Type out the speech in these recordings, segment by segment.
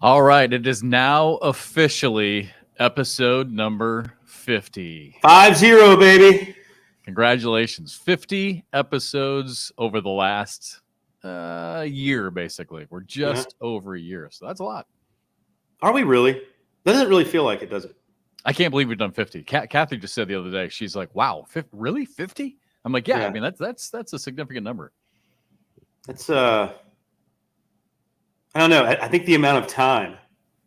All right, it is now officially episode number 50. 5-0, baby. Congratulations. 50 episodes over the last year, basically. We're just over a year, so that's a lot. Are we really? Doesn't really feel like it, does it? I can't believe we've done 50. Kathy just said the other day, she's like, wow, really? 50? I'm like, yeah, I mean, that's a significant number. That's, I don't know. I think the amount of time,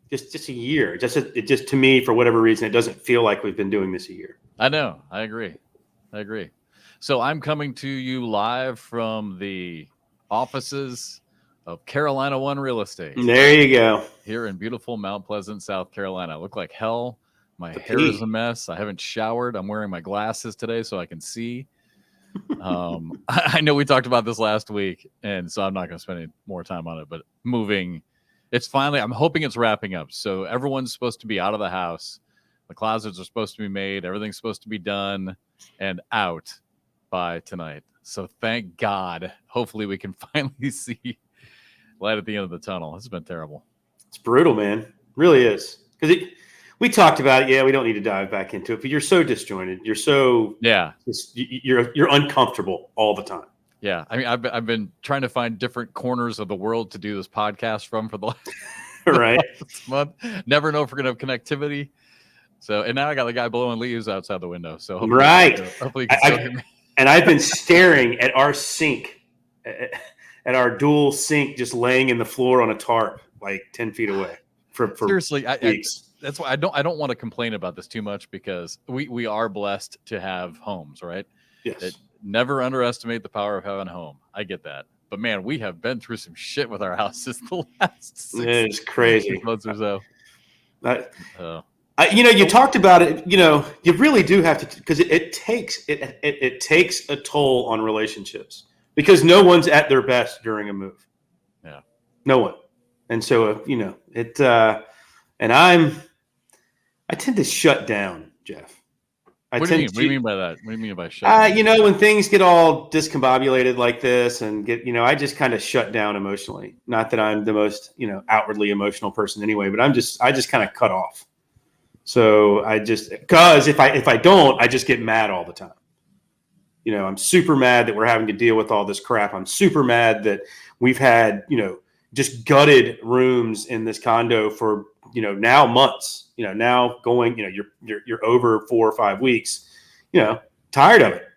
just a year, it just to me, for whatever reason, it doesn't feel like we've been doing this a year. I know. I agree. So I'm coming to you live from the offices of Carolina One Real Estate. There you go. Here in beautiful Mount Pleasant, South Carolina. I look like hell. My hair is a mess. I haven't showered. I'm wearing my glasses today so I can see. I know we talked about this last week, and so I'm not going to spend any more time on it, but moving, it's finally, I'm hoping it's wrapping up. So everyone's supposed to be out of the house. The closets are supposed to be made. Everything's supposed to be done and out by tonight. So thank God. Hopefully we can finally see light at the end of the tunnel. It's been terrible. It's brutal, man. It really is. Because we talked about it. Yeah, we don't need to dive back into it, but you're so disjointed. You're so you're uncomfortable all the time. Yeah, I mean, I've been trying to find different corners of the world to do this podcast from for the last, last month. Never know if we're gonna have connectivity. So, and now I got the guy blowing leaves outside the window. So hopefully you can still hear me. And I've been staring at our sink, at our dual sink, just laying in the floor on a tarp, like 10 feet away. For seriously, that's why I don't want to complain about this too much, because we are blessed to have homes, right? Yes. Never underestimate the power of having a home. I get that, but man, we have been through some shit with our houses the last 6 crazy months or so. You talked about it. You really do have to, because it takes a toll on relationships, because no one's at their best during a move. Yeah, no one. And so and I tend to shut down, Jeff. What do you mean by that? What do you mean by shut down? When things get all discombobulated like this and I just kind of shut down emotionally. Not that I'm the most, outwardly emotional person anyway, but I just kind of cut off. So because if I don't, I just get mad all the time. I'm super mad that we're having to deal with all this crap. I'm super mad that we've had, just gutted rooms in this condo for, now months, now going, you're over 4 or 5 weeks, tired of it.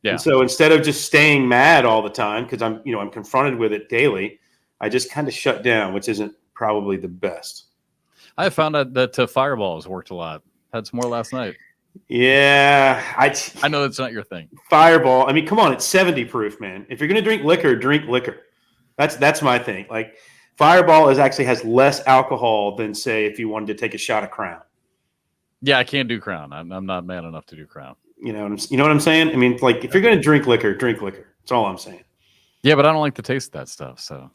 Yeah. And so instead of just staying mad all the time, because I'm confronted with it daily, I just kind of shut down, which isn't probably the best. I found out that Fireball has worked a lot. Had some more last night. Yeah. I know it's not your thing. Fireball. I mean, come on. It's 70 proof, man. If you're going to drink liquor. That's my thing. Like, Fireball actually has less alcohol than, say, if you wanted to take a shot of Crown. Yeah, I can't do Crown. I'm not man enough to do Crown. You know what I'm saying? I mean, like, if you're going to drink liquor, drink liquor. That's all I'm saying. Yeah, but I don't like the taste of that stuff. So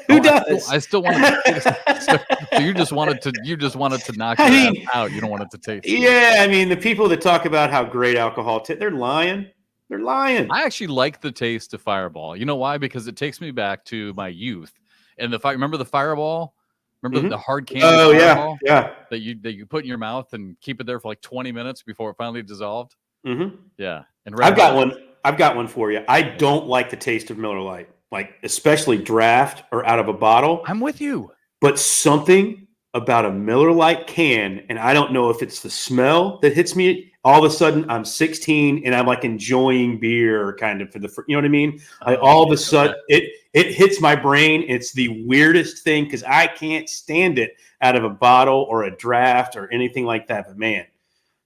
who does? I still want to. So you just wanted to knock it out. You don't want it to taste. Yeah, I mean, the people that talk about how great alcohol, they're lying. They're lying. I actually like the taste of Fireball. You know why? Because it takes me back to my youth. And remember the Fireball? Remember the hard candy Fireball? Yeah. That you put in your mouth and keep it there for like 20 minutes before it finally dissolved. Mm-hmm. Yeah. And I've got one for you. I don't like the taste of Miller Lite, like especially draft or out of a bottle. I'm with you. But something about a Miller Lite can, and I don't know if it's the smell that hits me. All of a sudden, I'm 16 and I'm like enjoying beer, kind of you know what I mean? Like all of a sudden, it hits my brain. It's the weirdest thing because I can't stand it out of a bottle or a draft or anything like that. But man,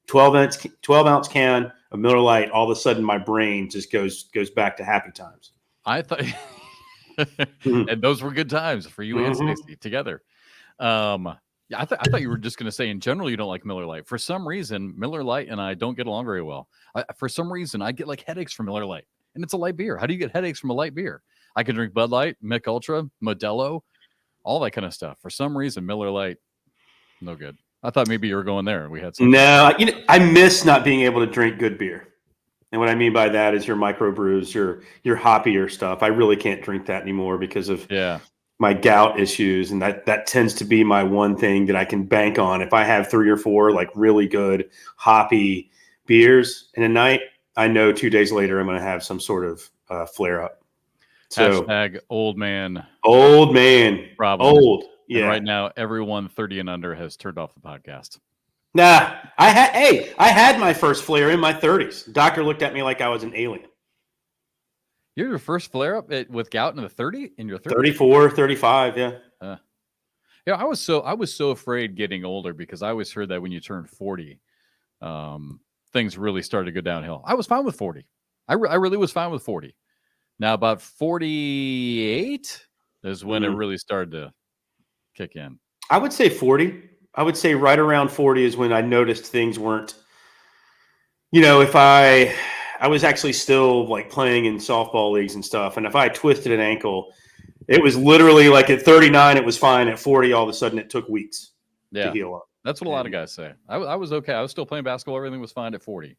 12 ounce can of Miller Lite, all of a sudden my brain just goes back to happy times. I thought, and those were good times for you and Stacey together. Yeah, I thought you were just going to say in general you don't like Miller Lite. For some reason, Miller Lite and I don't get along very well. For some reason, I get like headaches from Miller Lite, and it's a light beer. How do you get headaches from a light beer? I can drink Bud Light, Mick Ultra, Modelo, all that kind of stuff. For some reason, Miller Lite, no good. I thought maybe you were going there. We had some. No, I miss not being able to drink good beer. And what I mean by that is your microbrews, your hoppier stuff. I really can't drink that anymore because of my gout issues, and that tends to be my one thing that I can bank on. If I have 3 or 4 like really good hoppy beers in a night, I know 2 days later I'm going to have some sort of flare up. So Hashtag old man problem. Old. Yeah. And right now, everyone 30 and under has turned off the podcast. Nah, I had my first flare in my 30s. Doctor looked at me like I was an alien. You're your first flare up with gout in your 30s? 34, 35, yeah. Yeah, I was so afraid getting older because I always heard that when you turn 40, things really started to go downhill. I was fine with 40. I really was fine with 40. Now about 48 is when it really started to kick in. I would say 40. I would say right around 40 is when I noticed things weren't, if I was actually still like playing in softball leagues and stuff. And if I twisted an ankle, it was literally like at 39, it was fine. At 40, all of a sudden it took weeks to heal up. That's what a lot of guys say. I was okay. I was still playing basketball. Everything was fine at 40.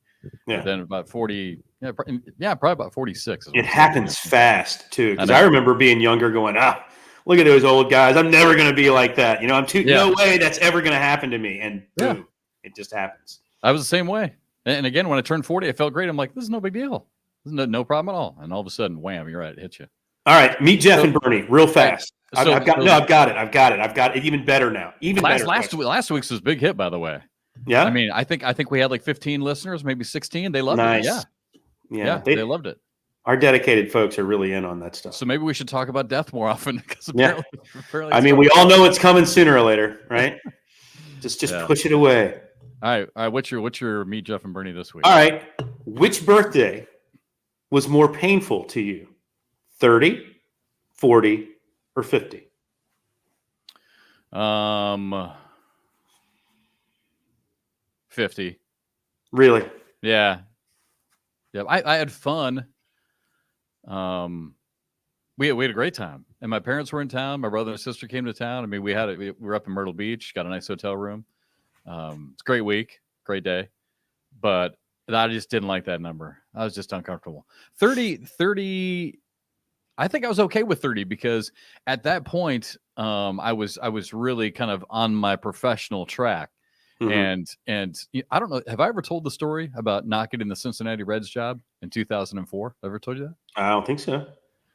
Yeah. But then about 40, probably about 46. It happens fast too. Because I remember being younger going, look at those old guys. I'm never going to be like that. No way that's ever going to happen to me. And boom, it just happens. I was the same way. And again, when I turned 40, I felt great. I'm like, this is no big deal. This is no problem at all. And all of a sudden, wham, you're right. It hits you. All right. Meet Jeff and Bernie real fast. I've got it even better now. Last week's was a big hit, by the way. Yeah. I mean, I think we had like 15 listeners, maybe 16. They loved it. Yeah. They loved it. Our dedicated folks are really in on that stuff. So maybe we should talk about death more often because apparently we all know it's coming sooner or later, right? just push it away. All right. What's your Meet Jeff and Bernie this week? All right. Which birthday was more painful to you? 30, 40, or 50? 50. Really? Yeah. I had fun. We had a great time, and my parents were in town. My brother and sister came to town. I mean, we were up in Myrtle Beach, got a nice hotel room. It's a great week, great day, but I just didn't like that number. I was just uncomfortable. 30. I think I was okay with 30 because at that point, I was really kind of on my professional track. Mm-hmm. And I don't know. Have I ever told the story about not getting the Cincinnati Reds job in 2004? Ever told you that? I don't think so.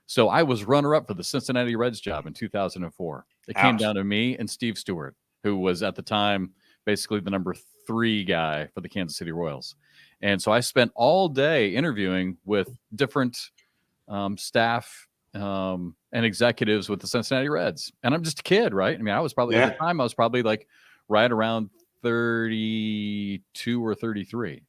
So I was runner-up for the Cincinnati Reds job in 2004. It came down to me and Steve Stewart, who was at the time basically the number 3 guy for the Kansas City Royals. And so I spent all day interviewing with different staff and executives with the Cincinnati Reds. And I'm just a kid, right? I mean, I was probably at the time like right around 32 or 33,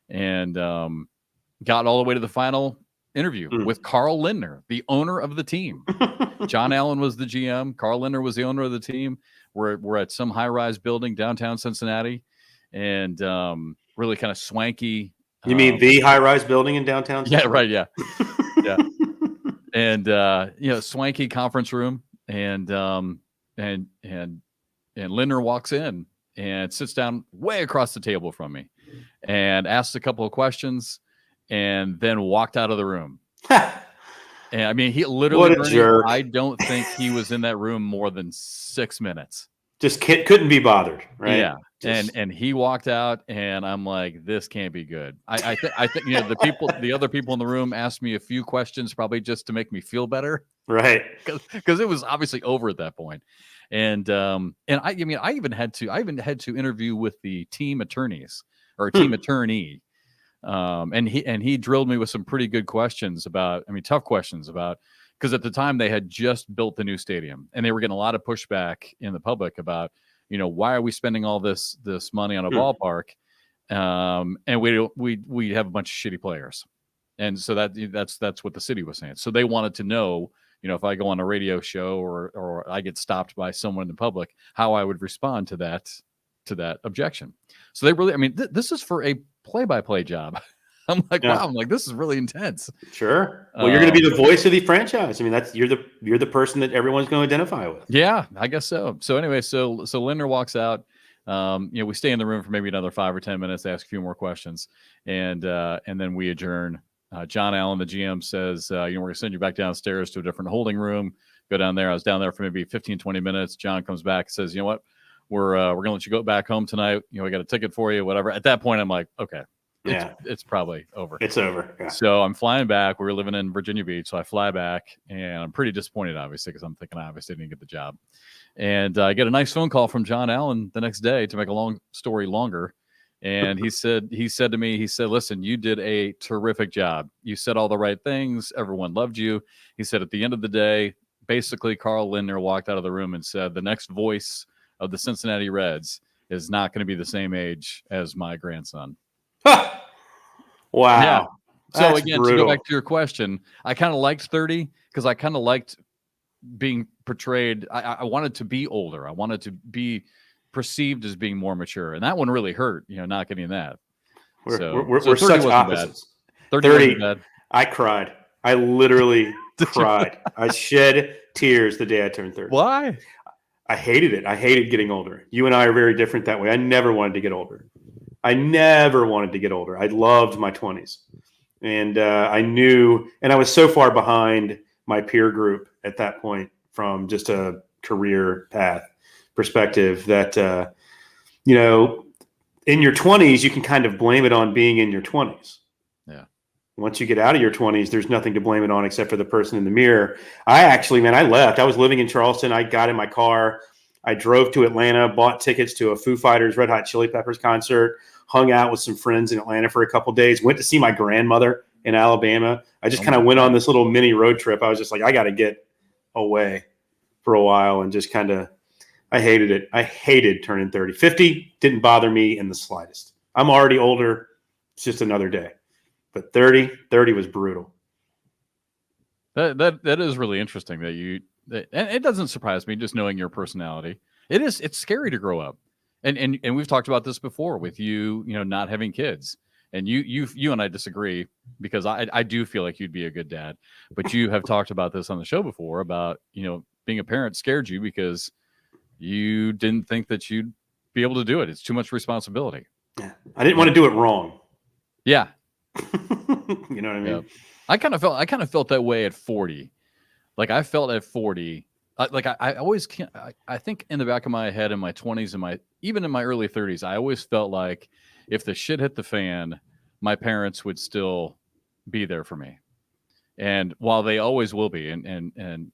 and got all the way to the final interview with Carl Lindner, the owner of the team. John Allen was the GM. Carl Lindner was the owner of the team. We're at some high-rise building downtown Cincinnati, and really kind of swanky. You mean the high-rise building in downtown Cincinnati? Yeah, right. Yeah. Yeah. And swanky conference room, and Lindner walks in and sits down way across the table from me and asks a couple of questions and then walked out of the room. And I mean, he literally, I don't think he was in that room more than 6 minutes. Just couldn't be bothered, right? Yeah. And he walked out, and I'm like, this can't be good. I think the other people in the room asked me a few questions, probably just to make me feel better, right? Because it was obviously over at that point. And I even had to interview with the team attorneys or a team attorney, and he drilled me with some pretty good questions tough questions about, because at the time they had just built the new stadium and they were getting a lot of pushback in the public about, why are we spending all this money on a ballpark, and we have a bunch of shitty players, and so that's what the city was saying. So they wanted to know, if I go on a radio show or I get stopped by someone in the public, how I would respond to that objection. So they really, this is for a play-by-play job. I'm like, wow. I'm like, this is really intense. Sure. Well, you're going to be the voice of the franchise. You're the person that everyone's going to identify with. Yeah, I guess so. So anyway, so Lindner walks out. We stay in the room for maybe another 5 or 10 minutes, ask a few more questions, and then we adjourn. John Allen, the GM, says, we're going to send you back downstairs to a different holding room Go down there. I was down there for maybe 15, 20 minutes. John comes back and says, you know what? We're going to let you go back home tonight. You know, we got a ticket for you, whatever. At that point, I'm like, okay, it's probably over. It's over. Yeah. So I'm flying back. We were living in Virginia Beach. So I fly back and I'm pretty disappointed, obviously, because I'm thinking I obviously didn't get the job. And I get a nice phone call from John Allen the next day to make a long story longer. And he said to me, listen, you did a terrific job. You said all the right things. Everyone loved you. He said at the end of the day, basically Carl Lindner walked out of the room and said, the next voice of the Cincinnati Reds is not going to be the same age as my grandson. Wow. Yeah. So That's again, brutal. to go back to your question, I kind of liked 30 because I kind of liked being portrayed. I wanted to be older. I wanted to be perceived as being more mature, and that one really hurt. You know, not getting that. We're such opposites. 30 wasn't bad. I cried. I literally cried. I shed tears the day I turned 30. Why? I hated it. I hated getting older. You and I are very different that way. I never wanted to get older. I loved my 20s. And I knew, and I was so far behind my peer group at that point from just a career path perspective that, you know, in your 20s, you can kind of blame it on being in your 20s. Yeah. Once you get out of your 20s, there's nothing to blame it on except for the person in the mirror. I left. I was living in Charleston. I got in my car. I drove to Atlanta, bought tickets to a Foo Fighters Red Hot Chili Peppers concert, hung out with some friends in Atlanta for a couple of days, went to see my grandmother in Alabama. I just kind of went on this little mini road trip. I was just like, I got to get away for a while and just kind of, I hated it. I hated turning 30. 50 didn't bother me in the slightest. I'm already older. It's just another day. But 30 was brutal. That is really interesting and it doesn't surprise me just knowing your personality. It's scary to grow up. And we've talked about this before with you know, not having kids. And you and I disagree because I do feel like you'd be a good dad. But you have talked about this on the show before about, you know, being a parent scared you because you didn't think that you'd be able to do it. It's too much responsibility. Yeah. I didn't want to do it wrong. Yeah. You know what I mean? Yeah. I kind of felt that way at 40. Like I felt at 40, like I always can't, I think in the back of my head in my 20s and even in my early 30s, I always felt like if the shit hit the fan, my parents would still be there for me. And while they always will be, and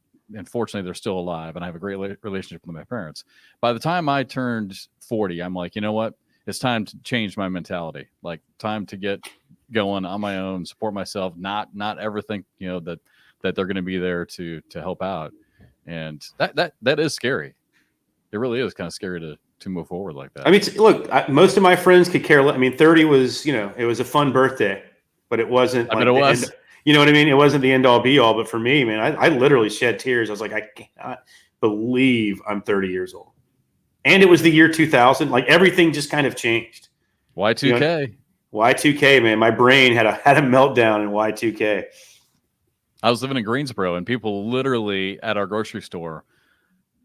fortunately they're still alive and I have a great relationship with my parents. By the time I turned 40, I'm like, you know what? It's time to change my mentality. Like time to get going on my own, support myself, not ever think, you know, that they're going to be there to help out. And that is scary. It really is kind of scary to move forward like that. I mean, look, most of my friends could care less. I mean, 30 was, you know, it was a fun birthday, but it wasn't. I mean, it was. You know what I mean? It wasn't the end all be all, but for me, man, I literally shed tears. I was like, I cannot believe I'm 30 years old. And it was the year 2000. Like everything just kind of changed. Y2K. You know, Y2K, man. My brain had a meltdown in Y2K. I was living in Greensboro and people literally at our grocery store.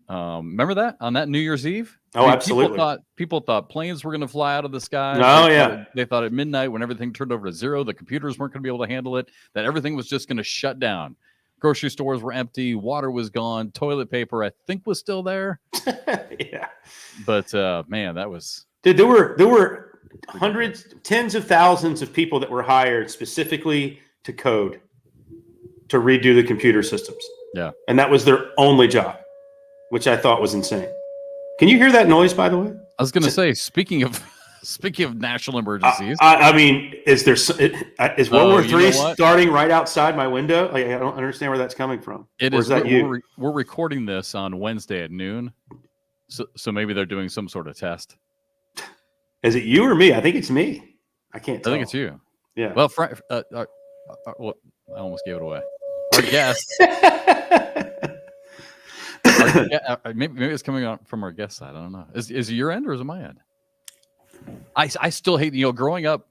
Remember that on that New Year's Eve? Oh, absolutely. People thought planes were going to fly out of the sky. They thought at midnight when everything turned over to zero, the computers weren't going to be able to handle it, that everything was just going to shut down. Grocery stores were empty. Water was gone. Toilet paper, I think, was still there. Yeah. But man, that was. Dude, there were hundreds, tens of thousands of people that were hired specifically to code, to redo the computer systems. Yeah. And that was their only job, which I thought was insane. Can you hear that noise, by the way? I was going to say, speaking of national emergencies. I mean, is World War III starting right outside my window? Like, I don't understand where that's coming from. Is that you? We're recording this on Wednesday at noon. So maybe they're doing some sort of test. Is it you or me? I think it's me. I can't tell. I think it's you. Yeah. Well, I almost gave it away. Our guest. Maybe it's coming out from our guest side. I don't know. Is it your end or is it my end? I still hate, you know, growing up.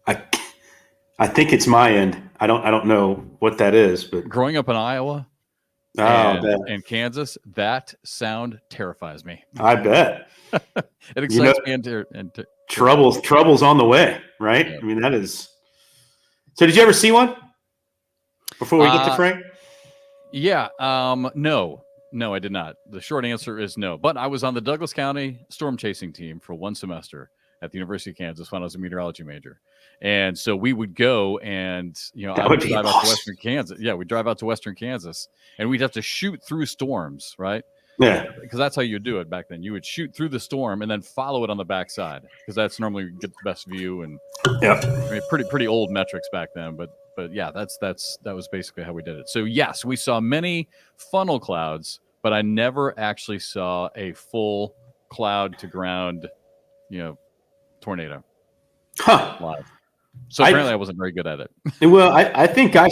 I think it's my end. I don't know what that is, but growing up in Iowa and Kansas, that sound terrifies me. I bet. It excites me. Trouble's on the way, right? Yeah. I mean, that is. So, did you ever see one before we get to Frank? Yeah. No, I did not. The short answer is no. But I was on the Douglas County storm chasing team for one semester at the University of Kansas when I was a meteorology major. And so we would go and, I That would would be drive out to awesome. Western Kansas. Yeah, we'd drive out to Western Kansas and we'd have to shoot through storms, right? Yeah. Because that's how you do it back then. You would shoot through the storm and then follow it on the backside because that's normally you get the best view. And Yep. I mean, pretty old metrics back then, but yeah, that was basically how we did it. So yes, we saw many funnel clouds, but I never actually saw a full cloud to ground, tornado Huh. live. So apparently, I wasn't very good at it. Well, I think I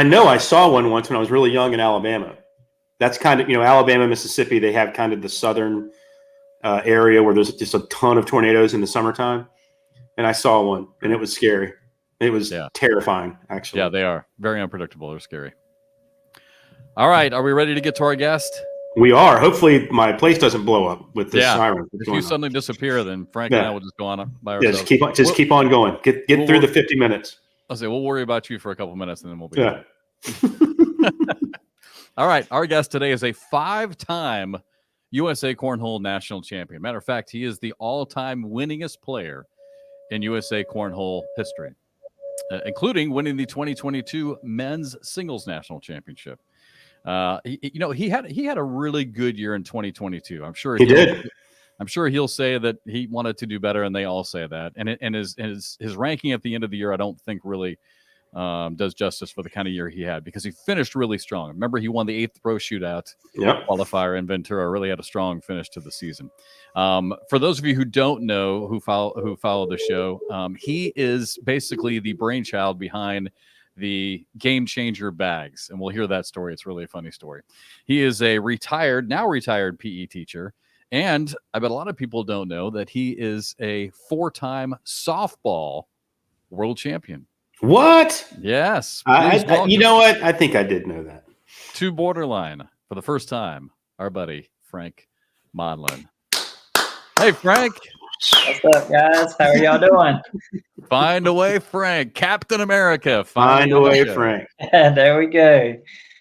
know I saw one once when I was really young in Alabama. That's kind of, Alabama, Mississippi, they have kind of the southern area where there's just a ton of tornadoes in the summertime. And I saw one and it was scary. It was terrifying, actually. Yeah, they are very unpredictable. They're scary. All right. Are we ready to get to our guest? We are. Hopefully my place doesn't blow up with this siren. If you suddenly disappear, then Frank and I will just go on by ourselves. Yeah, keep on going. Get through the 50 minutes. I'll say we'll worry about you for a couple minutes and then we'll be done. All right. Our guest today is a 5-time USA Cornhole National Champion. Matter of fact, he is the all-time winningest player in USA Cornhole history, including winning the 2022 Men's Singles National Championship. He had a really good year in 2022. I'm sure he did. I'm sure he'll say that he wanted to do better, and they all say that. And his ranking at the end of the year, I don't think really does justice for the kind of year he had because he finished really strong. Remember, he won the 8th Pro Shootout qualifier in Ventura. Really had a strong finish to the season. For those of you who don't know who follow the show, he is basically the brainchild behind the Game Changer bags, and we'll hear that story. It's really a funny story. He is a now retired PE teacher, and I bet a lot of people don't know that he is a 4-time softball world champion. What? Yes. You know what? I think I did know that. To BoarderLine for the first time, our buddy Frank Modlin. Hey, Frank. What's up, guys? How are y'all doing? Find a way, Frank. Captain America. Find a way, Frank. There we go.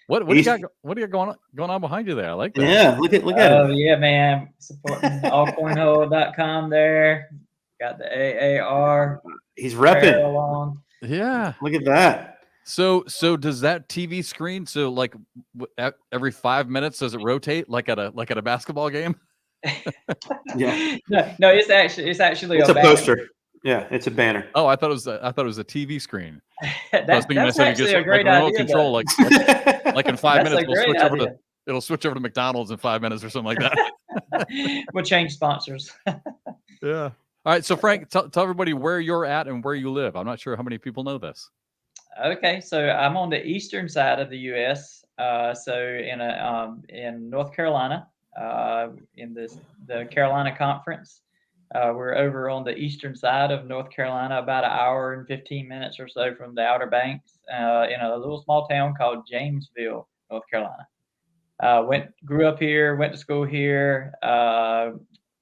What do you got? What do you got going on behind you there? I like that. Yeah, look at it. Oh yeah, man. Supporting allcornhole.com there. Got the AAR. He's repping. Yeah. Look at that. So does that TV screen? So like every 5 minutes, does it rotate like at a basketball game? Yeah. No, it's actually a poster. Yeah, it's a banner. Oh, I thought it was a TV screen. That's actually a great idea. Control, like in 5 minutes, it'll switch over to McDonald's in 5 minutes or something like that. We'll change sponsors. Yeah. All right. So Frank, tell everybody where you're at and where you live. I'm not sure how many people know this. Okay, so I'm on the eastern side of the U.S. So in North Carolina, in the Carolina Conference. We're over on the eastern side of North Carolina, about an hour and 15 minutes or so from the Outer Banks, in a little small town called Jamesville, North Carolina. Grew up here, went to school here,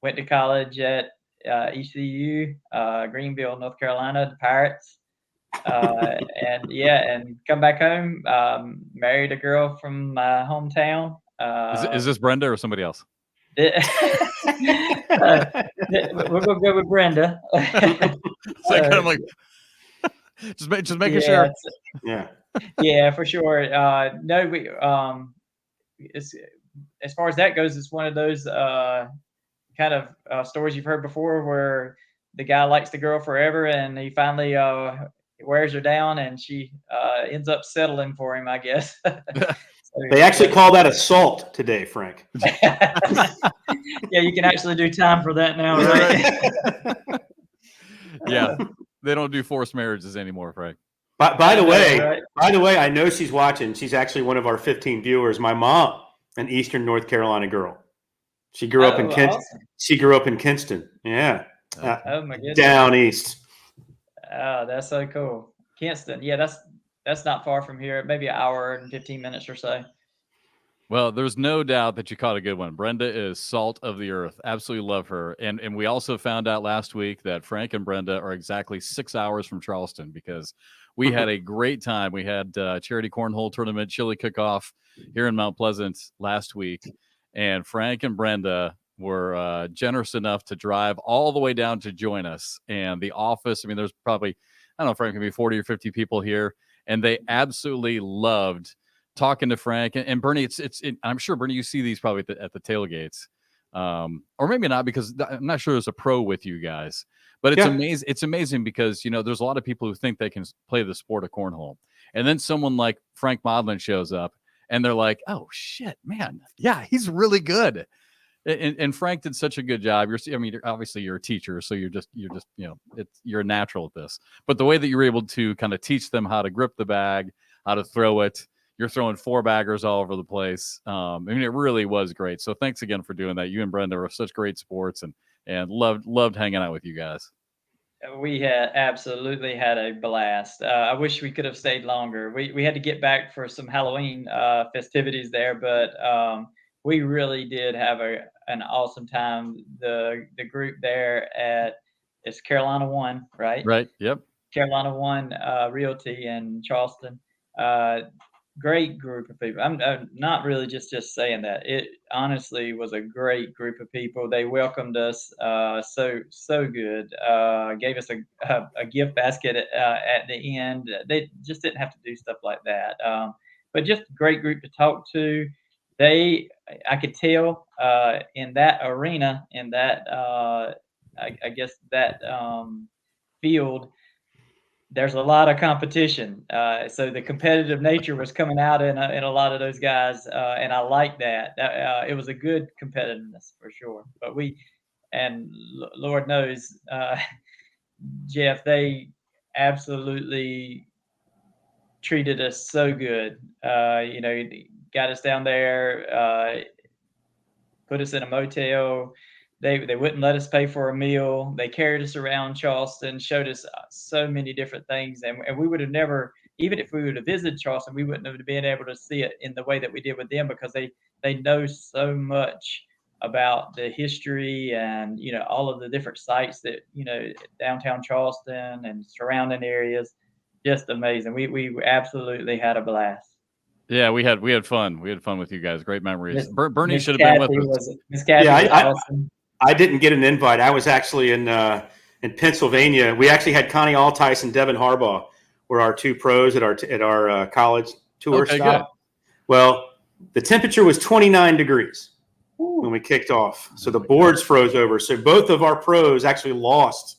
went to college at ECU, Greenville, North Carolina, the Pirates. And come back home, married a girl from my hometown. Is this Brenda or somebody else? We're gonna go with Brenda. So kind of like just making sure. Yeah, for sure. No, we as far as that goes, it's one of those kind of stories you've heard before, where the guy likes the girl forever, and he finally wears her down, and she ends up settling for him, I guess. They actually call that assault today, Frank. Yeah, you can actually do time for that now, right? Yeah, they don't do forced marriages anymore, Frank. By the way, I know she's watching. She's actually one of our 15 viewers. My mom, an Eastern North Carolina girl. She grew up in Kinston. Awesome. She grew up in Kinston. Yeah. Oh my goodness. Down east. Oh, that's so cool. Kinston. Yeah, that's not far from here. Maybe an hour and 15 minutes or so. Well, there's no doubt that you caught a good one. Brenda is salt of the earth. Absolutely love her. And we also found out last week that Frank and Brenda are exactly 6 hours from Charleston because we had a great time. We had charity cornhole tournament, chili cook-off here in Mount Pleasant last week. And Frank and Brenda were generous enough to drive all the way down to join us. And the office, I mean, there's probably, I don't know, Frank, maybe 40 or 50 people here. And they absolutely loved talking to Frank and Bernie. I'm sure, Bernie, you see these probably at the tailgates, or maybe not, because I'm not sure there's a pro with you guys. But it's amazing. It's amazing because there's a lot of people who think they can play the sport of cornhole, and then someone like Frank Modlin shows up, and they're like, "Oh shit, man, yeah, he's really good." And Frank did such a good job. Obviously you're a teacher, so you're just you're a natural at this. But the way that you're able to kind of teach them how to grip the bag, how to throw it. You're throwing 4-baggers all over the place. I mean, it really was great. So thanks again for doing that. You and Brenda are such great sports, and loved hanging out with you guys. We had absolutely had a blast. I wish we could have stayed longer. We had to get back for some Halloween festivities there, but we really did have an awesome time. The group there it's Carolina One, right? Right. Yep. Carolina One Realty in Charleston. Great group of people. I'm not really just saying that. It honestly was a great group of people. They welcomed us so good. Gave us a gift basket at the end. They just didn't have to do stuff like that. But just a great group to talk to. I could tell in that arena, in that I guess that field, there's a lot of competition. So the competitive nature was coming out in a lot of those guys, and I like that. It was a good competitiveness for sure. But Lord knows, Jeff, they absolutely treated us so good. Got us down there, put us in a motel. They wouldn't let us pay for a meal. They carried us around Charleston, showed us so many different things, and we would have never, even if we would have visited Charleston, we wouldn't have been able to see it in the way that we did with them, because they know so much about the history and all of the different sites that downtown Charleston and surrounding areas. Just amazing. We absolutely had a blast. Yeah, we had fun. We had fun with you guys. Great memories. Bernie Miss should have been with Kathy us. Miss Kathy was awesome. I didn't get an invite. I was actually in Pennsylvania. We actually had Connie Altice and Devin Harbaugh were our two pros at our college tour stop. Good. Well, the temperature was 29 degrees when we kicked off, so the boards froze over. So both of our pros actually lost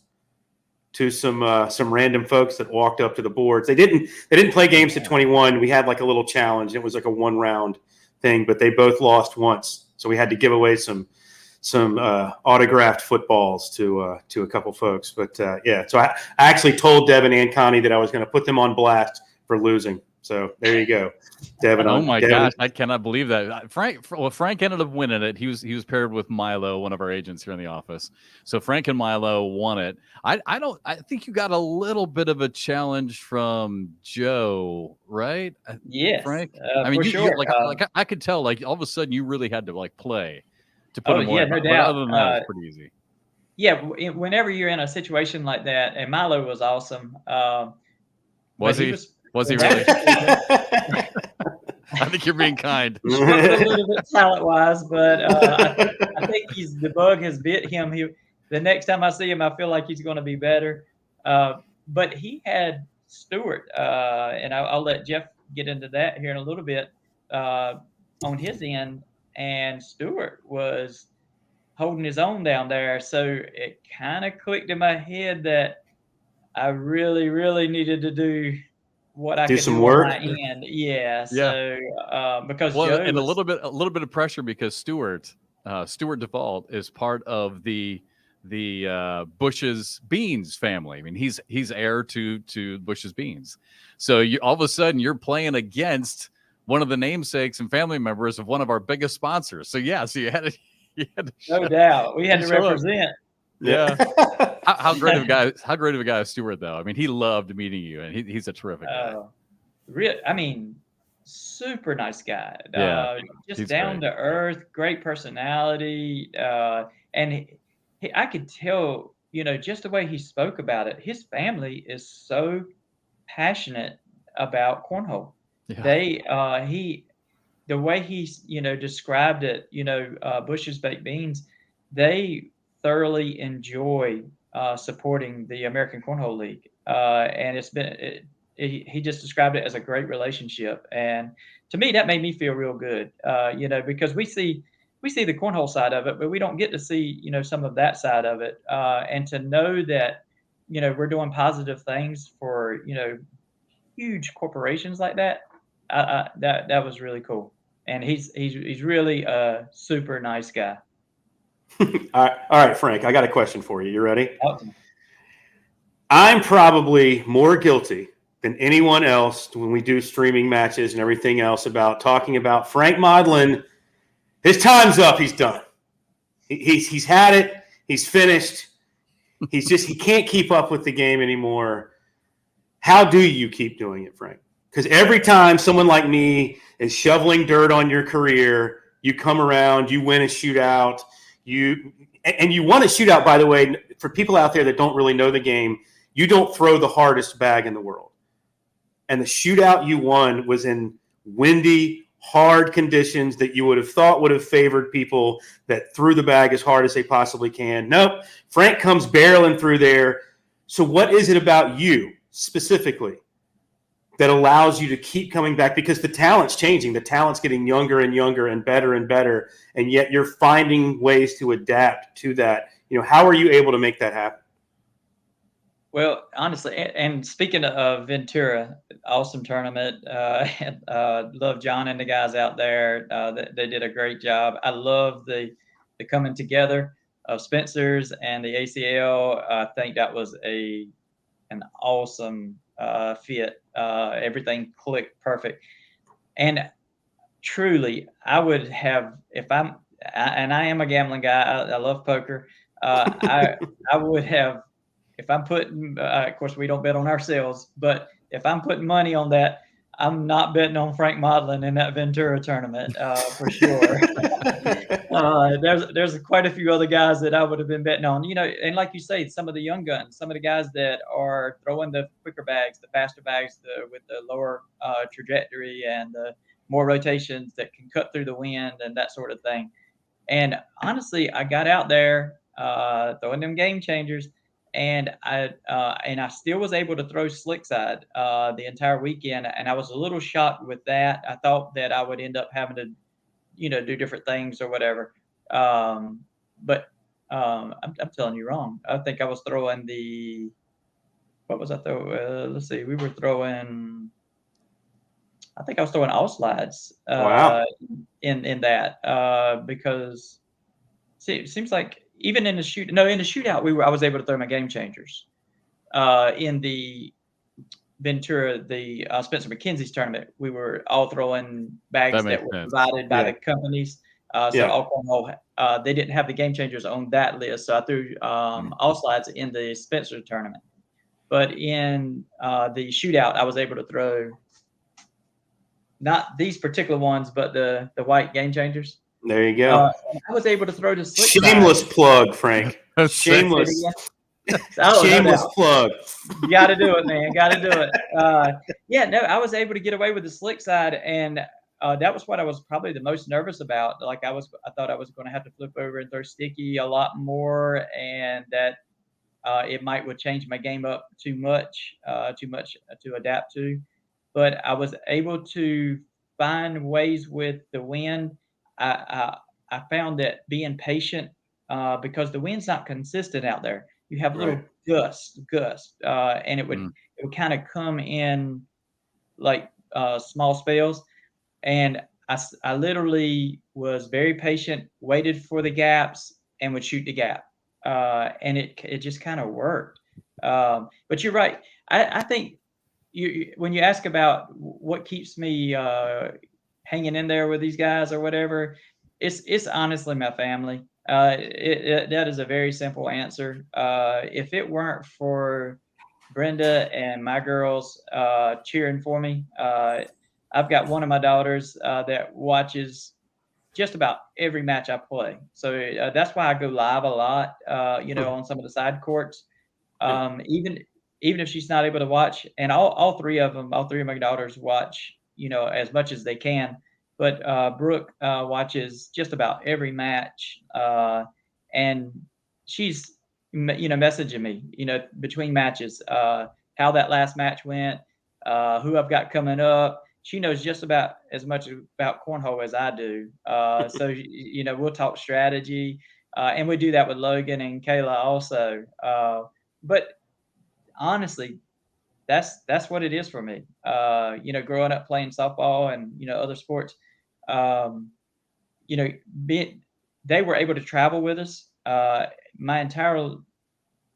to some random folks that walked up to the boards. They didn't play games to 21. We had like a little challenge. It was like a 1-round thing, but they both lost once, so we had to give away some autographed footballs to a couple folks. But yeah, so I actually told Devin and Connie that I was going to put them on blast for losing. So there you go, Devin. Oh my gosh, I cannot believe that. Frank ended up winning it. He was paired with Milo, one of our agents here in the office. So Frank and Milo won it. I think you got a little bit of a challenge from Joe, right? Yes, Frank. I mean, for sure. I could tell, like all of a sudden you really had to like play to put him away. Yeah, no but doubt. Other than that, it's pretty easy. Yeah, whenever you're in a situation like that, and Milo was awesome. Was he really? I think you're being kind. He struggled a little bit talent-wise, but I think the bug has bit him. The next time I see him, I feel like he's going to be better. But he had Stewart, and I'll let Jeff get into that here in a little bit, on his end, and Stewart was holding his own down there. So it kind of clicked in my head that I really, really needed to do what I could some do work. on my end. Yeah. So because Joe and a little bit of pressure because Stewart Default is part of the Bush's Beans family. I mean, he's heir to Bush's Beans. So all of a sudden you're playing against one of the namesakes and family members of one of our biggest sponsors. So yeah, so you had to no doubt we had to represent. Yeah. How great of a guy is Stewart, though? I mean, he loved meeting you, and he's a terrific guy. I mean, super nice guy. Yeah, Just he's down great. to earth, great personality. And I could tell, just the way he spoke about it, his family is so passionate about cornhole. Yeah. The way he's, described it, Bush's Baked Beans, they thoroughly enjoy supporting the American Cornhole League. And he just described it as a great relationship. And to me, that made me feel real good, because we see the cornhole side of it, but we don't get to see, some of that side of it. And to know that, we're doing positive things for, huge corporations like that, that was really cool. And he's really a super nice guy. All right, Frank, I got a question for you. You ready? Awesome. I'm probably more guilty than anyone else when we do streaming matches and everything else about talking about Frank Modlin. His time's up. He's done. He's had it. He's finished. He can't keep up with the game anymore. How do you keep doing it, Frank? Because every time someone like me is shoveling dirt on your career, you come around, you win a shootout, you won a shootout, by the way, for people out there that don't really know the game, you don't throw the hardest bag in the world. And the shootout you won was in windy, hard conditions that you would have thought would have favored people that threw the bag as hard as they possibly can. Nope. Frank comes barreling through there. So what is it about you specifically that allows you to keep coming back? Because the talent's changing. The talent's getting younger and younger and better. And yet you're finding ways to adapt to that. How are you able to make that happen? Well, honestly, and speaking of Ventura, awesome tournament. Love John and the guys out there. They did a great job. I love the coming together of Spencer's and the ACL. I think that was an awesome fit. Everything clicked perfect. And truly, I would have, and I am a gambling guy. I love poker. I would have, if I'm putting, of course, we don't bet on ourselves, but if I'm putting money on that, I'm not betting on Frank Modlin in that Ventura tournament for sure. There's quite a few other guys that I would have been betting on, and like you say, some of the young guns, some of the guys that are throwing the quicker bags, the faster bags, with the lower trajectory and the more rotations that can cut through the wind and that sort of thing. And honestly, I got out there throwing them game changers, and I still was able to throw slick side the entire weekend. And I was a little shocked with that. I thought that I would end up having to, do different things or whatever. But I'm telling you wrong. I think I was throwing what was I throwing? Let's see, we were throwing. I think I was throwing all slides Wow. in that because see, it seems like even in the shootout I was able to throw my game changers. In the Ventura, the Spencer McKenzie's tournament, we were all throwing bags That that makes were sense. provided by Yeah. the companies. So Yeah. all cornhole, they didn't have the game changers on that list, so I threw all slides in the Spencer tournament. But in the shootout, I was able to throw not these particular ones, but the white game changers. There you go. I was able to throw the slick Shameless side. plug, Frank. That's sick. Shameless. Oh, no Shameless doubt. plug. You got to do it, man. Got to do it. Yeah, no, I was able to get away with the slick side, and that was what I was probably the most nervous about. Like I thought I was going to have to flip over and throw sticky a lot more, and that it would change my game up too much to adapt to. But I was able to find ways with the wind. I found that being patient, because the wind's not consistent out there. You have little Right. gusts, and it would kind of come in like small spells. And I literally was very patient, waited for the gaps, and would shoot the gap. And it just kind of worked. But you're right. I think when you ask about what keeps me hanging in there with these guys or whatever, it's honestly my family. That is a very simple answer. If it weren't for Brenda and my girls cheering for me, I've got one of my daughters that watches just about every match I play. So that's why I go live a lot, on some of the side courts. Even if she's not able to watch, and all three of my daughters watch, as much as they can. But Brooke watches just about every match, and she's messaging me, between matches, how that last match went, who I've got coming up. She knows just about as much about cornhole as I do. So we'll talk strategy, and we do that with Logan and Kayla also. But honestly, that's what it is for me. Growing up playing softball and other sports, um, you know, being they were able to travel with us my entire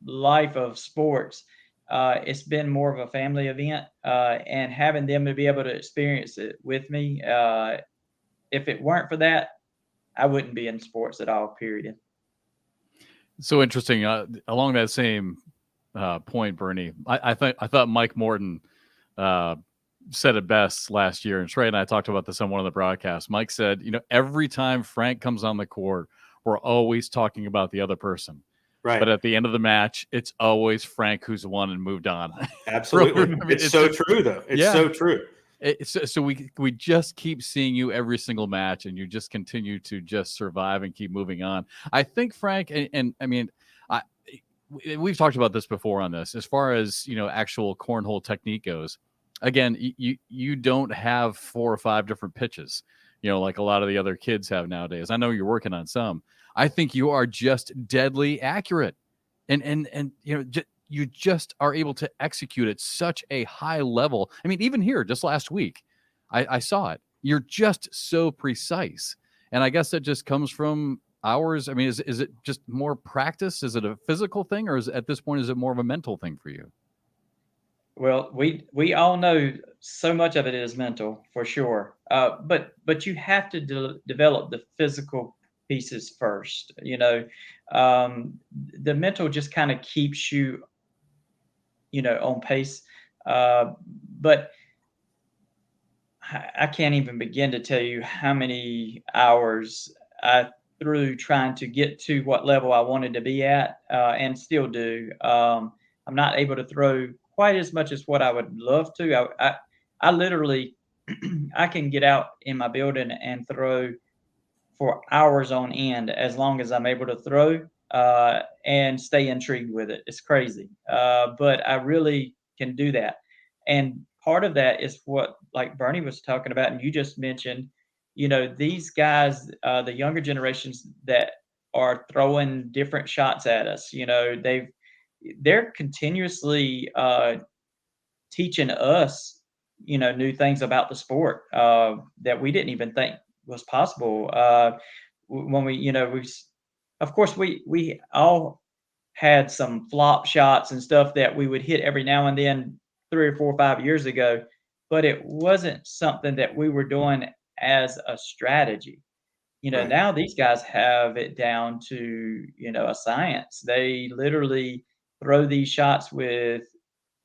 life of sports. It's been more of a family event, and having them to be able to experience it with me. If it weren't for that, I wouldn't be in sports at all. Period. So interesting. Along that same point, Bernie, I thought Mike Morton said it best last year, and Trey and I talked about this on one of the broadcasts. Mike said, every time Frank comes on the court, we're always talking about the other person. Right. But at the end of the match, it's always Frank who's won and moved on. Absolutely. I mean, it's so true, though. It's so true. So we just keep seeing you every single match, and you just continue to just survive and keep moving on. I think Frank, and I mean, we've talked about this before on this, as far as actual cornhole technique goes. Again, you don't have 4 or 5 different pitches, like a lot of the other kids have nowadays. I know you're working on some. I think you are just deadly accurate, and you just are able to execute at such a high level. I mean, even here, just last week, I saw it. You're just so precise, and I guess that just comes from hours. I mean, is it just more practice? Is it a physical thing, or at this point, is it more of a mental thing for you? Well, we all know so much of it is mental for sure, but you have to develop the physical pieces first. The mental just kind of keeps you, on pace. But I can't even begin to tell you how many hours I threw trying to get to what level I wanted to be at, and still do. I'm not able to throw quite as much as what I would love to. I literally, I can get out in my building and throw for hours on end as long as I'm able to throw, and stay intrigued with it. It's crazy, but I really can do that. And part of that is what, like Bernie was talking about, and you just mentioned, these guys, the younger generations that are throwing different shots at us, they're continuously teaching us, new things about the sport that we didn't even think was possible. When of course, we all had some flop shots and stuff that we would hit every now and then 3 or 4 or 5 years ago, but it wasn't something that we were doing as a strategy. Right. Now these guys have it down to, a science. They literally throw these shots with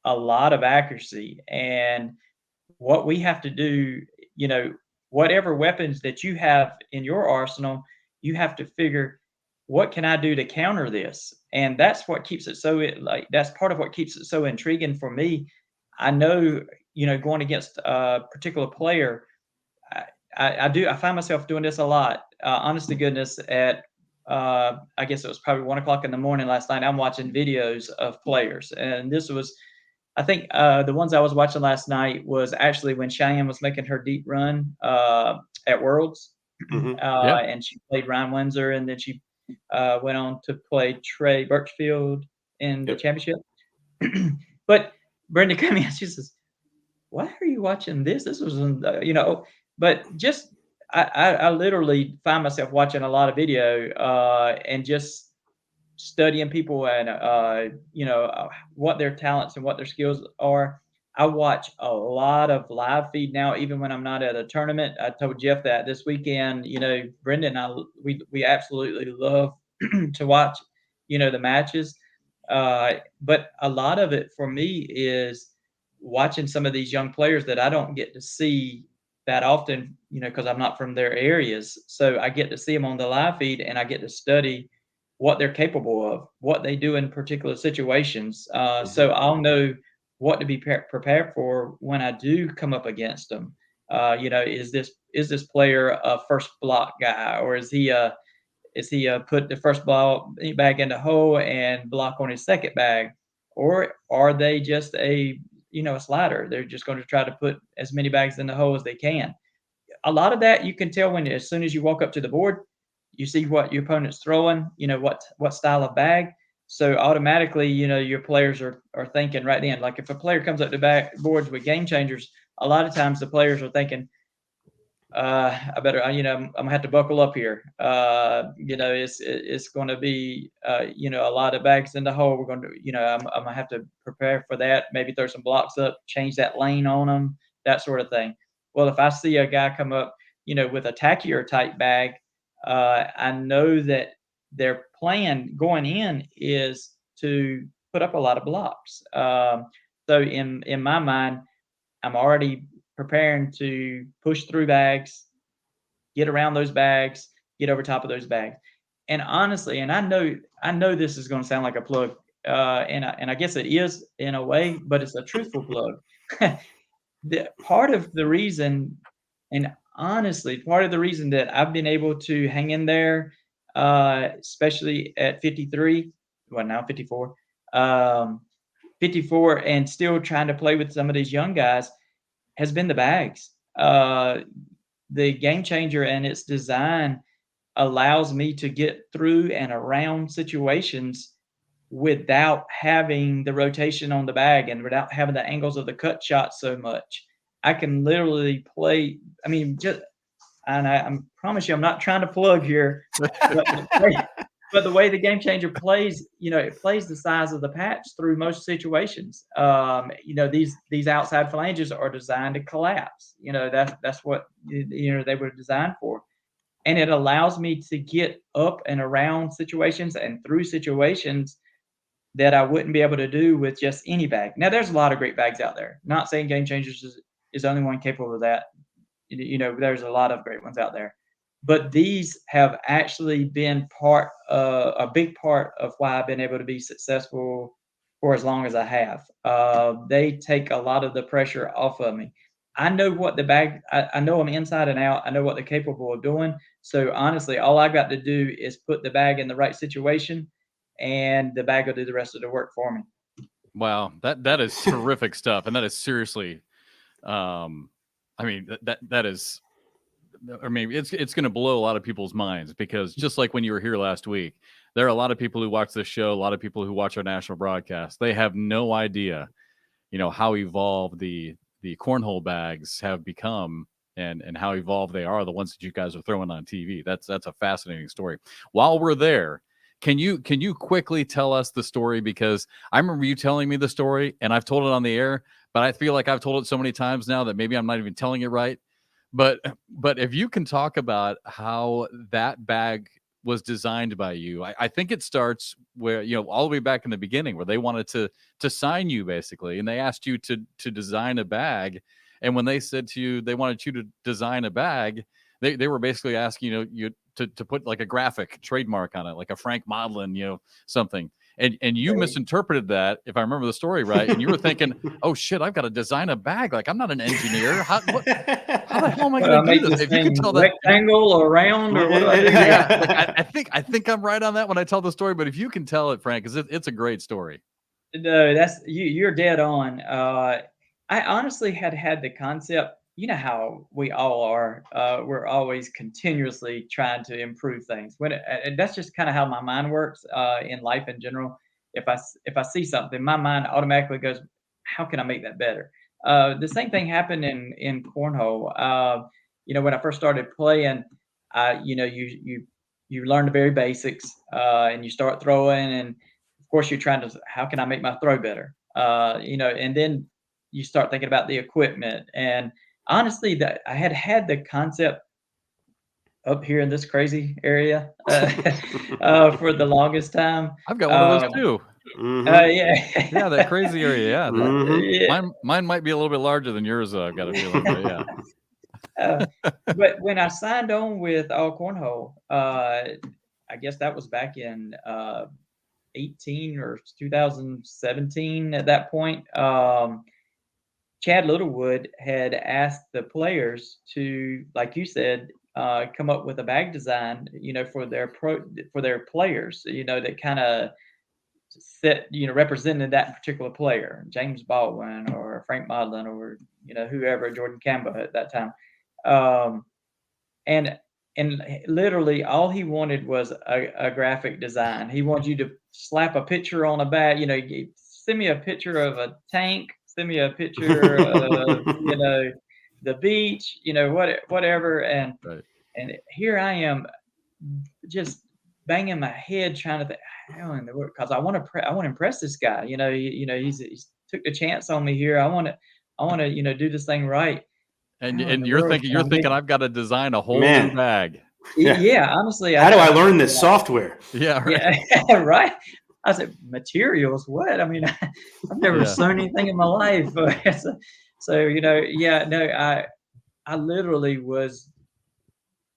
a lot of accuracy. And what we have to do, whatever weapons that you have in your arsenal, you have to figure, what can I do to counter this? And that's what keeps it so that's part of what keeps it so intriguing for me. I know, going against a particular player, I find myself doing this a lot. Honest to goodness, at I guess it was probably 1 o'clock in the morning last night, I'm watching videos of players, and this was, I think, the ones I was watching last night was actually when Cheyenne was making her deep run at Worlds, and she played Ryan Windsor, and then she went on to play Trey Birchfield in the championship. But Brenda came in, she says, "Why are you watching this? This was, but just I literally find myself watching a lot of video and just studying people and what their talents and what their skills are. I watch a lot of live feed now, even when I'm not at a tournament. I told Jeff that this weekend, Brendan and I, we absolutely love to watch, the matches. But a lot of it for me is watching some of these young players that I don't get to see that often, because I'm not from their areas. So I get to see them on the live feed, and I get to study what they're capable of, what they do in particular situations. So I'll know what to be prepared for when I do come up against them. Is this player a first block guy, or is he put the first ball bag in the hole and block on his second bag, or are they just a slider? They're just going to try to put as many bags in the hole as they can. A lot of that you can tell when, as soon as you walk up to the board, you see what your opponent's throwing, what style of bag. So automatically, your players are thinking right then. Like if a player comes up to back boards with game changers, a lot of times the players are thinking, I better, I'm gonna have to buckle up here. It's going to be, a lot of bags in the hole. We're going to, I'm gonna have to prepare for that. Maybe throw some blocks up, change that lane on them, that sort of thing. Well, if I see a guy come up, with a tackier type bag, I know that their plan going in is to put up a lot of blocks. So in my mind, I'm already preparing to push through bags, get around those bags, get over top of those bags. And honestly, and I know this is going to sound like a plug, and I guess it is in a way, but it's a truthful plug. Part of the reason, and honestly, part of the reason that I've been able to hang in there, especially at 53, well now 54, 54, and still trying to play with some of these young guys, has been the bags. The game changer and its design allows me to get through and around situations without having the rotation on the bag and without having the angles of the cut shot so much. I can literally play. I mean, and I promise you, I'm not trying to plug here, but the way the game changer plays, it plays the size of the patch through most situations. These outside flanges are designed to collapse. That's what they were designed for, and it allows me to get up and around situations and through situations that I wouldn't be able to do with just any bag. Now, there's a lot of great bags out there. Not saying game changers is the only one capable of that. There's a lot of great ones out there. But these have actually been a big part of why I've been able to be successful for as long as I have. They take a lot of the pressure off of me. I know what the bag, I know them inside and out. I know what they're capable of doing. So honestly, all I got to do is put the bag in the right situation, and the bag will do the rest of the work for me. Wow, that is terrific stuff, and that is seriously, I mean that is. I mean, it's going to blow a lot of people's minds, because just like when you were here last week, there are a lot of people who watch this show, a lot of people who watch our national broadcast. They have no idea, how evolved the cornhole bags have become, and how evolved they are, the ones that you guys are throwing on TV. That's a fascinating story. While we're there, can you quickly tell us the story? Because I remember you telling me the story, and I've told it on the air, but I feel like I've told it so many times now that maybe I'm not even telling it right. But if you can talk about how that bag was designed by you, I think it starts where, all the way back in the beginning, where they wanted to sign you basically, and they asked you to design a bag. And when they said to you they wanted you to design a bag, they were basically asking you to put like a graphic trademark on it, like a Frank Modlin, something. And you misinterpreted that, if I remember the story right, and you were thinking, "Oh shit, I've got to design a bag. Like, I'm not an engineer. How the hell am I going to do this?" If you can tell that rectangle or round, or what do I do? Yeah, like, I think I'm right on that when I tell the story. But if you can tell it, Frank, because it's a great story. No, that's you're dead on. I honestly had the concept. You know how we all are. We're always continuously trying to improve things. And that's just kind of how my mind works in life in general. If I see something, my mind automatically goes, "How can I make that better?" The same thing happened in cornhole. When I first started playing, you learn the very basics, and you start throwing, and of course you're trying to, how can I make my throw better? And then you start thinking about the equipment. And honestly, that I had the concept up here in this crazy area for the longest time. I've got one of those too. Yeah, that crazy area. Yeah, Mine might be a little bit larger than yours, though. I've got a feeling. But yeah. But when I signed on with All Cornhole, I guess that was back in 18 or 2017 at that point. Chad Littlewood had asked the players to, like you said, come up with a bag design, for their players, that kind of represented that particular player, James Baldwin or Frank Modlin or whoever, Jordan Campbell at that time. And literally all he wanted was a graphic design. He wanted you to slap a picture on a bag. Send me a picture of a tank. Send me a picture of the beach. Whatever. And Right. and here I am, just banging my head trying to think how in the world, because I want to impress this guy. He's took the chance on me here. I want to do this thing right. And How in the you're world thinking can I make I've got to design a whole Man. new bag. Yeah, honestly, How do I learn this software? Yeah, right. Yeah, right. I said, materials? What? I mean, I've never Yeah. sewn anything in my life. So yeah, no, I literally was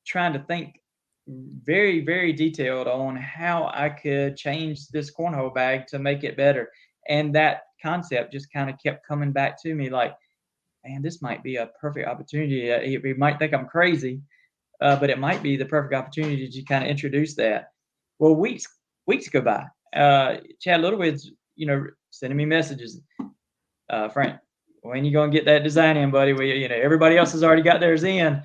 trying to think very, very detailed on how I could change this cornhole bag to make it better. And that concept just kind of kept coming back to me like, man, this might be a perfect opportunity. You might think I'm crazy, but it might be the perfect opportunity to kind of introduce that. Well, weeks go by. Chad Littlewood's, sending me messages. Frank, when you gonna get that design in, buddy? Everybody else has already got theirs in.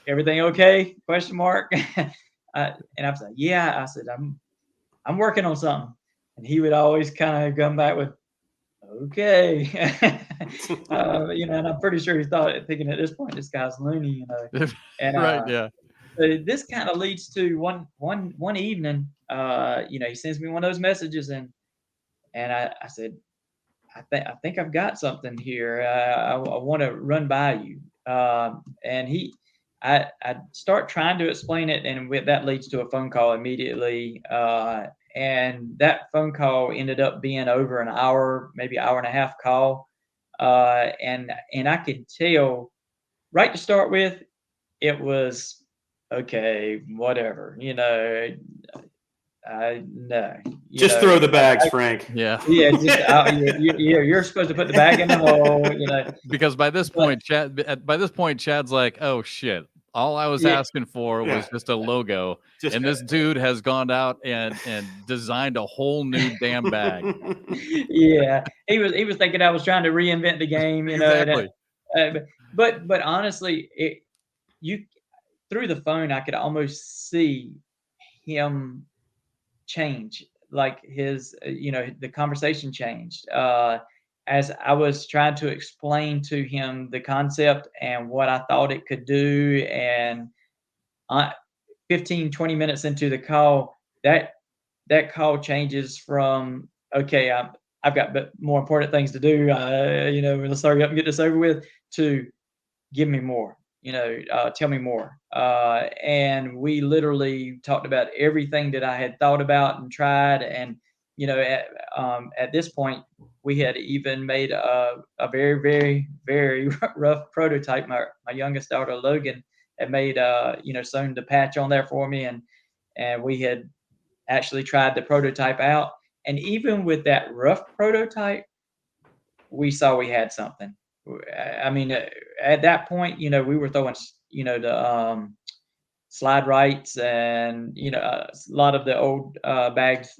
Everything okay? Question mark. And I was like, yeah. I said, I'm working on something. And he would always kind of come back with, okay. And I'm pretty sure thinking at this point, this guy's loony, And Right. Yeah. so this kind of leads to one evening, he sends me one of those messages, and I said, I think I've got something here. I want to run by you. And I start trying to explain it, and that leads to a phone call immediately. And that phone call ended up being over an hour, maybe hour and a half call. And I could tell right to start with, it was okay, whatever, no, Just throw the bags, Frank. Yeah. Yeah, you're supposed to put the bag in the hole, Because by this point, Chad's like, oh shit. All I was asking for was just a logo. And this dude has gone out and designed a whole new damn bag. Yeah. He was thinking I was trying to reinvent the game, Exactly. But honestly, through the phone, I could almost see him change, like his, the conversation changed, as I was trying to explain to him the concept and what I thought it could do. And 15, 20 minutes into the call, that call changes from, okay, I've got more important things to do, let's hurry up and get this over with, to give me more, tell me more. And we literally talked about everything that I had thought about and tried. And, at this point, we had even made a very, very, very rough prototype. My youngest daughter, Logan, had made, sewn the patch on there for me. And we had actually tried the prototype out. And even with that rough prototype, we saw we had something. I mean, at that point, we were throwing, the slide rights and, a lot of the old bags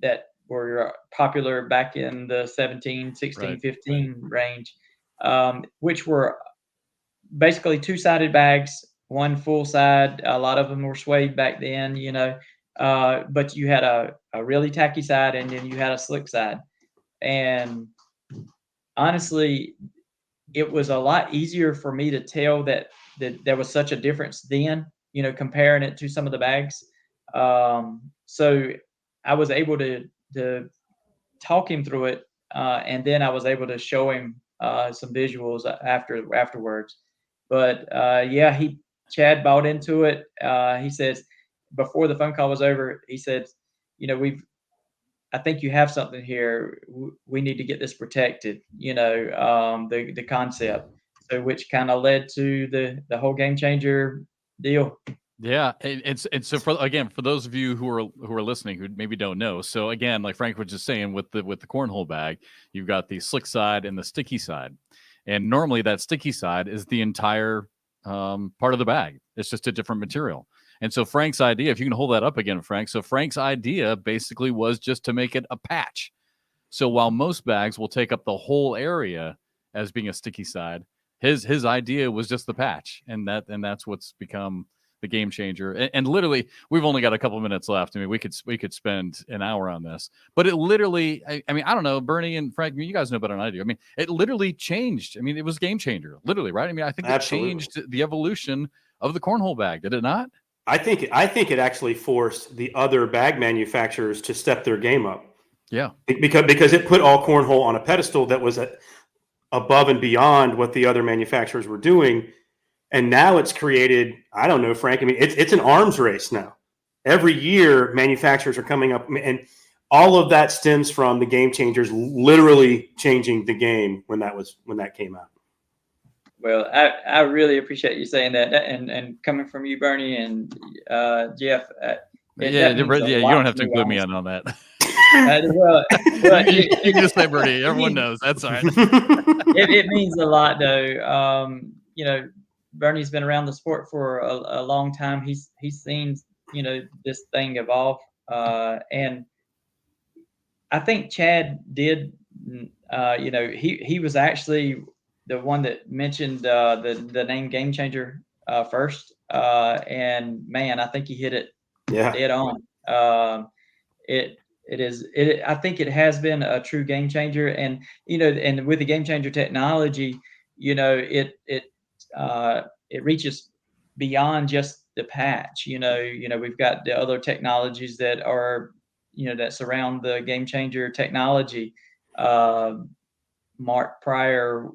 that were popular back in the 17, 16, Right. 15 range, which were basically two-sided bags, one full side. A lot of them were suede back then, but you had a really tacky side, and then you had a slick side. And honestly, it was a lot easier for me to tell that there was such a difference then, comparing it to some of the bags. So I was able to talk him through it, and then I was able to show him some visuals afterwards. But yeah, Chad bought into it. He says before the phone call was over, he said, we've I think you have something here. We need to get this protected, the concept. So which kind of led to the whole game changer deal. Yeah, and so for those of you who are listening who maybe don't know, so again, like Frank was just saying, with the cornhole bag, you've got the slick side and the sticky side, and normally that sticky side is the entire part of the bag. It's just a different material. And so Frank's idea, if you can hold that up again, Frank. So Frank's idea basically was just to make it a patch. So while most bags will take up the whole area as being a sticky side, his idea was just the patch, and that's what's become the game changer. And literally, we've only got a couple minutes left. I mean, we could spend an hour on this, but it literally, I mean, I don't know, Bernie and Frank, you guys know better than I do. I mean, it literally changed. I mean, it was game changer, literally, right? I mean, I think it changed the evolution of the cornhole bag. Did it not? I think it actually forced the other bag manufacturers to step their game up. Yeah, because it put all cornhole on a pedestal that was above and beyond what the other manufacturers were doing. And now it's created, I don't know, Frank, I mean, it's an arms race now. Every year, manufacturers are coming up, and all of that stems from the game changers literally changing the game when that came out. Well, I really appreciate you saying that, and coming from you, Bernie, and Jeff. You don't have to include me on that. Well, you can just say Bernie. Everyone knows. That's all right. It means a lot, though. Bernie's been around the sport for a long time. He's seen this thing evolve, and I think Chad did. He was actually the one that mentioned the name Game Changer first, and man, I think he hit it dead on. I think it has been a true game changer, and and with the game changer technology, it reaches beyond just the patch. We've got the other technologies that are that surround the game changer technology. Mark Pryor,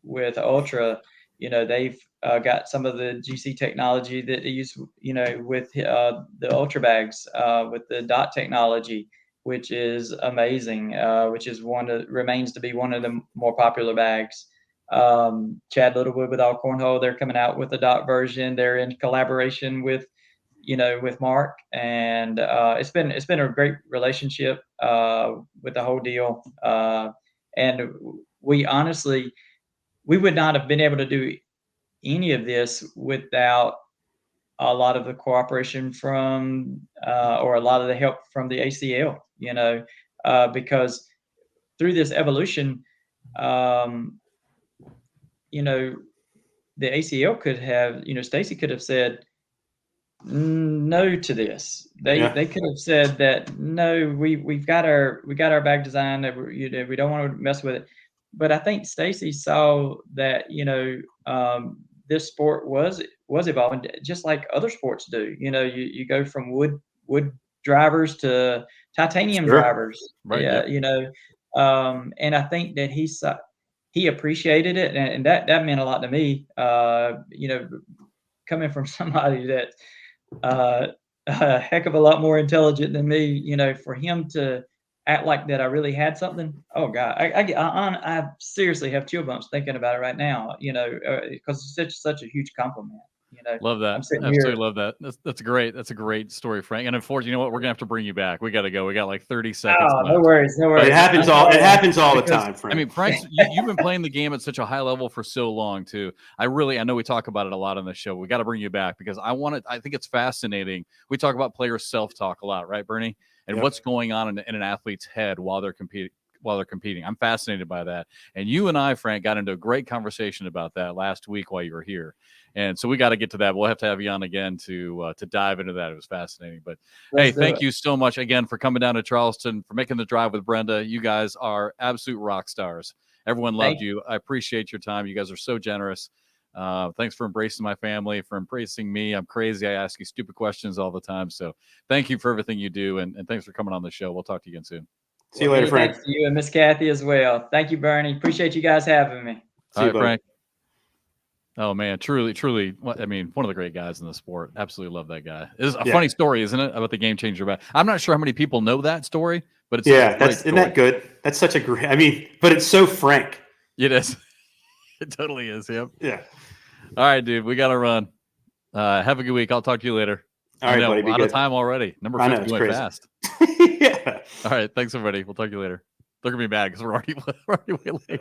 with Ultra, they've got some of the GC technology that they use, with the Ultra bags, with the dot technology, which is amazing, which is remains to be one of the more popular bags. Chad Littlewood with All Cornhole, they're coming out with the dot version. They're in collaboration with Mark, and it's been a great relationship with the whole deal. And we honestly, we would not have been able to do any of this without a lot of the cooperation from or a lot of the help from the ACL, because through this evolution, the ACL could have, Stacy could have said no to this. They could have said that no, we got our bag design that we don't want to mess with it. But I think Stacy saw that this sport was evolving just like other sports do. You go from wood drivers to titanium drivers. Right. Yeah. And I think that he appreciated it, and that meant a lot to me. Coming from somebody that a heck of a lot more intelligent than me, for him to act like that I really had something. Oh God, I seriously have chill bumps thinking about it right now. Because it's such a huge compliment. Love that. Absolutely love that. That's great. That's a great story, Frank. And unfortunately, you know what? We're gonna have to bring you back. We got to go. We got like 30 seconds. Oh, no worries. It happens all the time, Frank. I mean, Frank, you've been playing the game at such a high level for so long too. I know we talk about it a lot on the show. We got to bring you back because I think it's fascinating. We talk about player self-talk a lot, right, Bernie? And what's going on in an athlete's head while they're competing. I'm fascinated by that. And you and I, Frank, got into a great conversation about that last week while you were here. And so we got to get to that. We'll have to have you on again to dive into that. It was fascinating. But thank you so much again for coming down to Charleston, for making the drive with Brenda. You guys are absolute rock stars. Everyone loved you. I appreciate your time. You guys are so generous. Thanks for embracing my family, for embracing me. I'm crazy. I ask you stupid questions all the time. So thank you for everything you do. And thanks for coming on the show. We'll talk to you again soon. See you later, Frank. Thanks to you and Miss Kathy as well. Thank you, Bernie. Appreciate you guys having me. All right, Frank. Oh man, truly. I mean, one of the great guys in the sport. Absolutely love that guy. It's a Yeah. funny story, isn't it, about the game changer bat? I'm not sure how many people know that story, but it's Yeah, a great isn't that story. good? That's such a great. I mean, but it's so frank. It is. It totally is. Yep. Yeah. All right, dude. We got to run. Have a good week. I'll talk to you later. All right, I know buddy. we're Be out good. of time already. Number I know, 50 it's went crazy. fast. Yeah. All right. Thanks, everybody. We'll talk to you later. They're going to be mad because we're already way late.